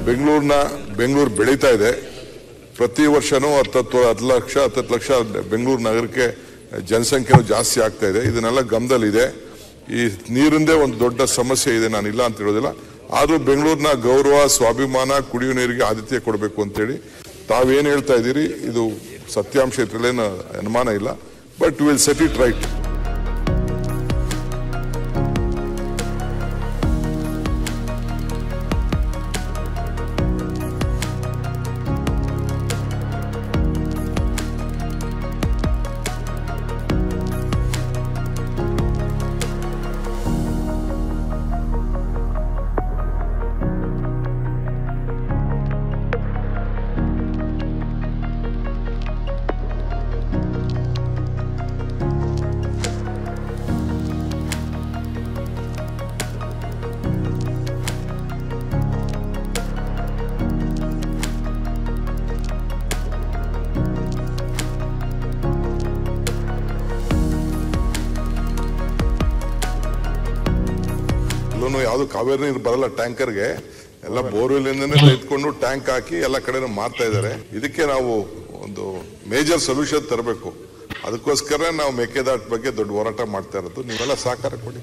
ಬೆಂಗಳೂರು ಬೆಳೀತಾ ಇದೆ. ಪ್ರತಿ ವರ್ಷನೂ 10 ಲಕ್ಷ ಬೆಂಗಳೂರು ನಗರಕ್ಕೆ ಜನಸಂಖ್ಯೆನೂ ಜಾಸ್ತಿ ಆಗ್ತಾ ಇದೆ. ಇದನ್ನೆಲ್ಲ ಗಮನದಲ್ಲಿದೆ. ಈ ನೀರಿಂದೇ ಒಂದು ದೊಡ್ಡ ಸಮಸ್ಯೆ ಇದೆ, ನಾನು ಇಲ್ಲ ಅಂತ ಹೇಳೋದಿಲ್ಲ. ಆದರೂ ಬೆಂಗಳೂರಿನ ಗೌರವ, ಸ್ವಾಭಿಮಾನ, ಕುಡಿಯುವ ನೀರಿಗೆ ಆದ್ಯತೆ ಕೊಡಬೇಕು ಅಂತೇಳಿ ತಾವೇನು ಹೇಳ್ತಾ ಇದ್ದೀರಿ, ಇದು ಸತ್ಯಾಂಶ ಇದ್ರಲ್ಲೇನು ಅನುಮಾನ ಇಲ್ಲ. But will set it right. ಯಾವುದು ಕಾವೇರಿ ನೀರು ಬರಲ್ಲ ಟ್ಯಾಂಕರ್ಗೆ, ಎಲ್ಲ ಬೋರ್ವೆಲ್ ಇಂದನೇ ತೆಗೆದುಕೊಂಡು ಟ್ಯಾಂಕ್ ಹಾಕಿ ಎಲ್ಲ ಕಡೆ ಮಾಡ್ತಾ ಇದ್ದಾರೆ. ಇದಕ್ಕೆ ನಾವು ಒಂದು ಮೇಜರ್ ಸೊಲ್ಯೂಷನ್ ತರಬೇಕು. ಅದಕ್ಕೋಸ್ಕರ ನಾವು ಮೇಕೆದಾಟು ಬಗ್ಗೆ ದೊಡ್ಡ ಹೋರಾಟ ಮಾಡ್ತಾ ಇರೋದು. ನೀವೆಲ್ಲ ಸಹಕಾರ ಕೊಡಿ.